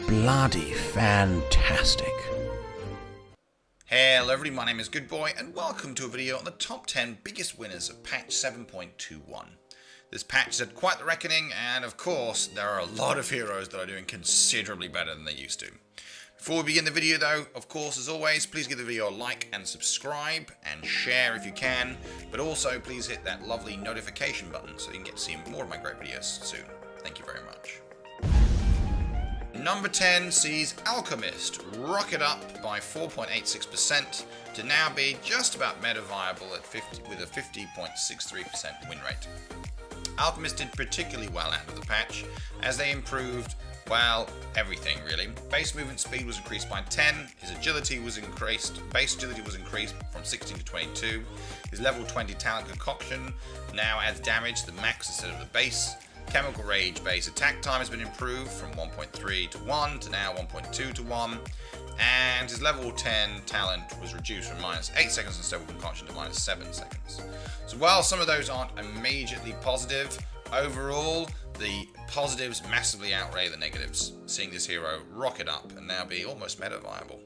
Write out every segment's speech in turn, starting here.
bloody fantastic. Hello everybody, my name is Goodboy and welcome to a video on the top 10 biggest winners of patch 7.21. This patch has had quite the reckoning, and of course there are a lot of heroes that are doing considerably better than they used to. Before we begin the video though, of course as always, please give the video a like and subscribe and share if you can, but also please hit that lovely notification button so you can get to see more of my great videos soon. Thank you very much. Number 10 sees Alchemist rocket up by 4.86% to now be just about meta viable at with a 50.63% win rate. Alchemist did particularly well out of the patch as they improved, well, everything really. Base movement speed was increased by 10, his agility was increased, base agility was increased from 16 to 22, his level 20 talent concoction now adds damage to the max instead of the base. Chemical Rage base attack time has been improved from 1.3 to 1 to now 1.2 to 1, and his level 10 talent was reduced from -8 seconds in Stable Concoction to -7 seconds. So while some of those aren't immediately positive, overall the positives massively outweigh the negatives, seeing this hero rocket up and now be almost meta viable.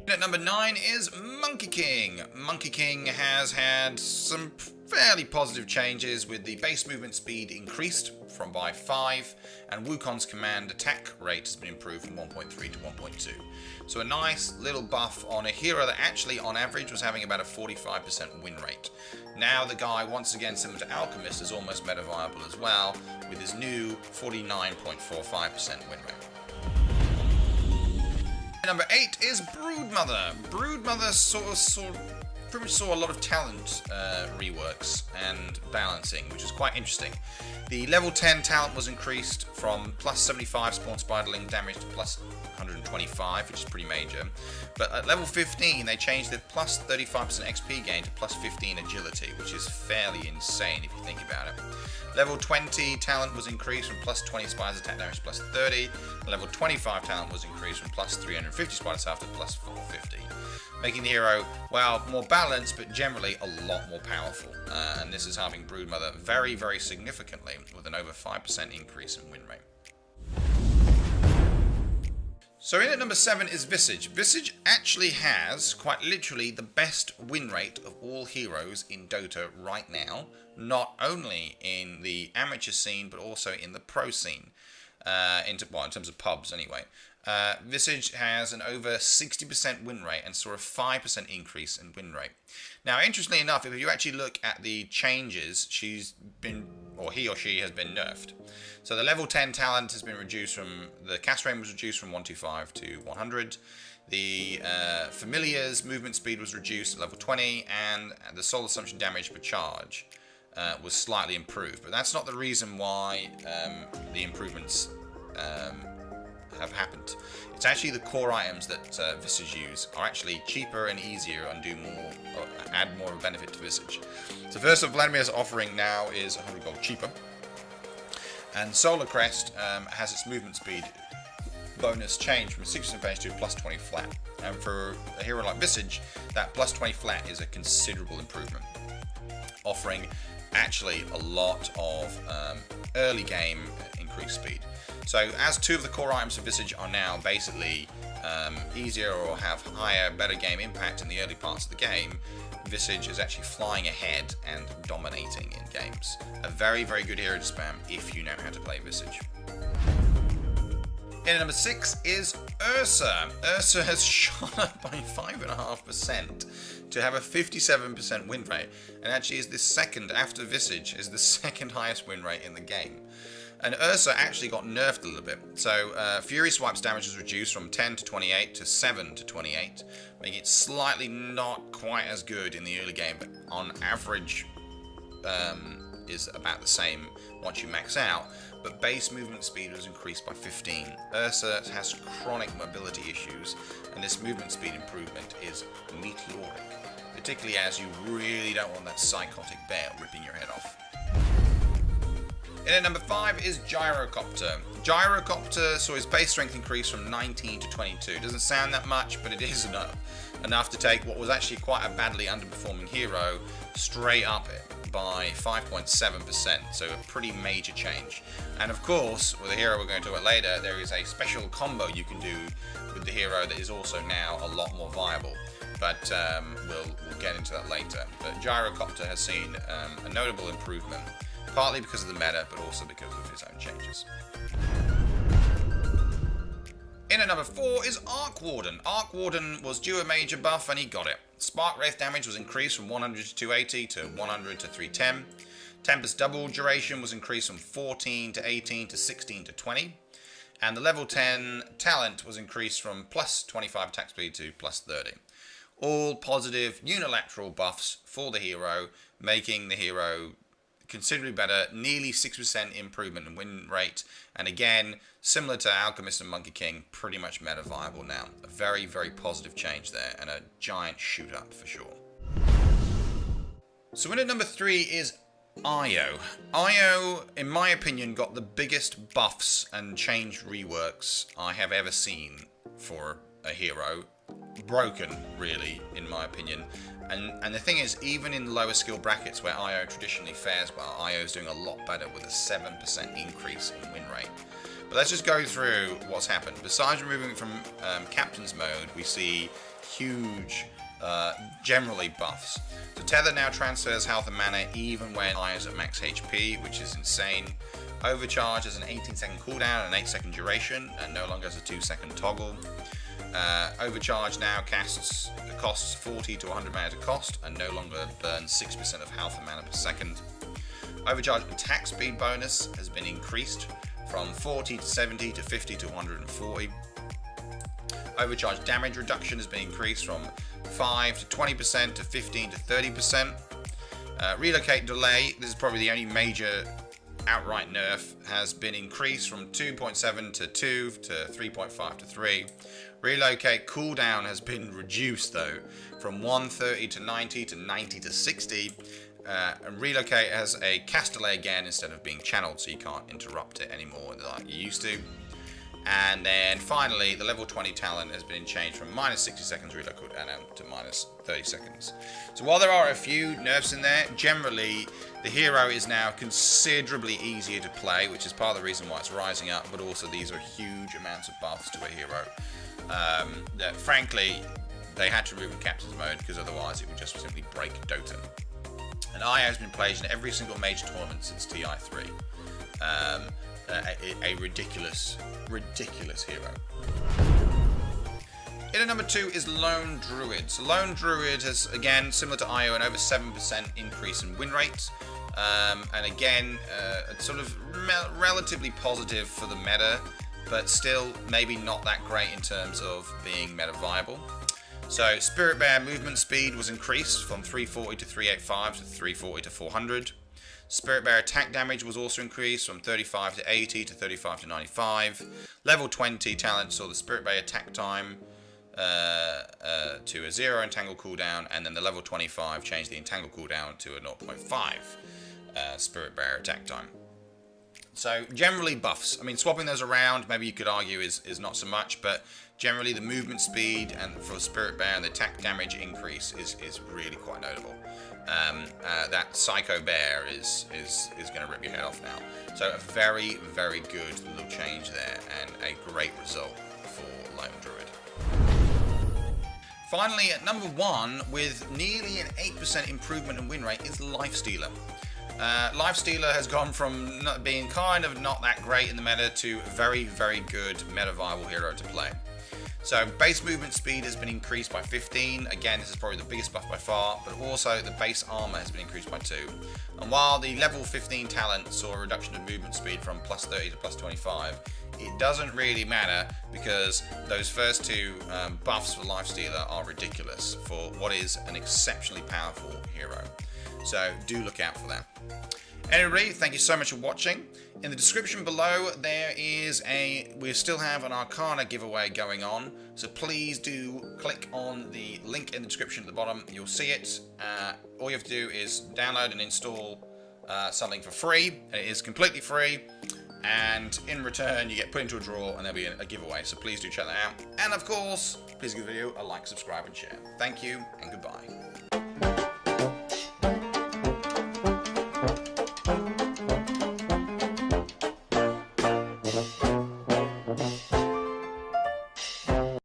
At number 9 is Monkey King. Monkey King has had some fairly positive changes with the base movement speed increased by 5 and Wukong's command attack rate has been improved from 1.3 to 1.2. So a nice little buff on a hero that actually on average was having about a 45% win rate. Now the guy, once again similar to Alchemist, is almost meta viable as well with his new 49.45% win rate. Number 8 is Broodmother. Broodmother pretty much saw a lot of talent reworks and balancing, which is quite interesting. The level 10 talent was increased from +75 spawn spiderling damage to +125, which is pretty major. But at level 15, they changed the +35% XP gain to +15 agility, which is fairly insane if you think about it. Level 20 talent was increased from +20 spiders attack damage to +30. Level 25 talent was increased from +350 spiders after +450. Making the hero, well, more balanced, but generally a lot more powerful. And this is helping Broodmother very, very significantly with an over 5% increase in win rate. So in at number 7 is Visage. Visage actually has, quite literally, the best win rate of all heroes in Dota right now. Not only in the amateur scene, but also in the pro scene. In terms of pubs anyway. Visage has an over 60% win rate and saw a 5% increase in win rate. Now, interestingly enough, if you actually look at the changes, he or she has been nerfed. So the level 10 talent has been reduced the cast range was reduced from 125 to 100. The Familiar's movement speed was reduced at level 20, and the soul assumption damage per charge was slightly improved. But that's not the reason why the improvements have happened. It's actually the core items that Visage use are actually cheaper and easier and do more, add more of a benefit to Visage. So first of Vladimir's offering now is 100 gold cheaper, and Solar Crest has its movement speed bonus changed from 60% base to +20 flat. And for a hero like Visage, that +20 flat is a considerable improvement, offering actually a lot of early game increased speed. So as 2 of the core items of Visage are now basically easier or have higher, better game impact in the early parts of the game, Visage is actually flying ahead and dominating in games. A very, very good hero to spam if you know how to play Visage. In at number 6 is Ursa. Ursa has shot up by 5.5% to have a 57% win rate, and actually is the second, after Visage, is the second highest win rate in the game. And Ursa actually got nerfed a little bit. So Fury Swipe's damage was reduced from 10 to 28 to 7 to 28, making it slightly not quite as good in the early game, but on average is about the same once you max out. But base movement speed was increased by 15. Ursa has chronic mobility issues, and this movement speed improvement is meteoric, particularly as you really don't want that psychotic bear ripping your head off. In at number 5 is Gyrocopter. Gyrocopter saw his base strength increase from 19 to 22. Doesn't sound that much, but it is enough to take what was actually quite a badly underperforming hero straight up it by 5.7%, so a pretty major change. And of course, with a hero we're going to talk about later, there is a special combo you can do with the hero that is also now a lot more viable. But we'll get into that later. But Gyrocopter has seen a notable improvement, partly because of the meta, but also because of his own changes. In at number 4 is Arc Warden. Arc Warden was due a major buff and he got it. Spark Wraith damage was increased from 100 to 280 to 100 to 310. Tempest double duration was increased from 14 to 18 to 16 to 20. And the level 10 talent was increased from plus 25 attack speed to plus 30. All positive unilateral buffs for the hero, making the hero considerably better, nearly 6% improvement in win rate, and again, similar to Alchemist and Monkey King, pretty much meta viable now. A very, very positive change there, and a giant shoot up for sure. So in at number 3 is Io. Io, in my opinion, got the biggest buffs and change reworks I have ever seen for a hero. Broken, really, in my opinion. And the thing is, even in lower skill brackets where Io traditionally fares well, Io is doing a lot better with a 7% increase in win rate. But let's just go through what's happened. Besides removing it from Captain's Mode, we see huge, generally buffs. So Tether now transfers health and mana even when Io is at max HP, which is insane. Overcharge has an 18-second cooldown and an 8-second duration, and no longer has a 2-second toggle. Overcharge now costs 40 to 100 mana to cost and no longer burns 6% of health and mana per second. Overcharge attack speed bonus has been increased from 40 to 70 to 50 to 140. Overcharge damage reduction has been increased from 5 to 20% to 15 to 30%. Relocate delay, this is probably the only major outright nerf, has been increased from 2.7 to 2 to 3.5 to 3. Relocate cooldown has been reduced though from 130 to 90 to 90 to 60. And Relocate has a cast delay again instead of being channeled, so you can't interrupt it anymore like you used to. And then finally, the level 20 talent has been changed from minus 60 seconds reload cooldown to minus 30 seconds. So while there are a few nerfs in there, generally the hero is now considerably easier to play, which is part of the reason why it's rising up, but also these are huge amounts of buffs to a hero. That frankly, they had to remove Captain's Mode because otherwise it would just simply break Dota. And Io has been played in every single major tournament since TI3. A ridiculous hero. In at number 2 is Lone Druid. So Lone Druid has, again, similar to Io, an over 7% increase in win rate. And again, sort of relatively positive for the meta, but still maybe not that great in terms of being meta viable. So Spirit Bear movement speed was increased from 340 to 385 to 340 to 400. Spirit Bear attack damage was also increased from 35 to 80 to 35 to 95. Level 20 talent saw the Spirit Bear attack time to a 0 entangle cooldown, and then the level 25 changed the entangle cooldown to a 0.5 Spirit Bear attack time. So generally buffs. I mean, swapping those around, maybe you could argue is not so much, but generally the movement speed and for Spirit Bear and the attack damage increase is really quite notable. That Psycho Bear is going to rip your head off now. So a very, very good little change there and a great result for Lone Druid. Finally, at number 1, with nearly an 8% improvement in win rate, is Lifestealer. Lifestealer has gone from being kind of not that great in the meta to a very, very good meta viable hero to play. So base movement speed has been increased by 15. Again, this is probably the biggest buff by far, but also the base armor has been increased by 2. And while the level 15 talent saw a reduction in movement speed from plus 30 to plus 25, it doesn't really matter because those first 2 buffs for Lifestealer are ridiculous for what is an exceptionally powerful hero. So do look out for that. Anyway, thank you so much for watching. In the description below, we still have an Arcana giveaway going on. So please do click on the link in the description at the bottom. You'll see it. All you have to do is download and install something for free. It is completely free. and in return you get put into a draw and there'll be a giveaway, so please do check that out. And of course, please give the video a like, subscribe and share. Thank you and goodbye.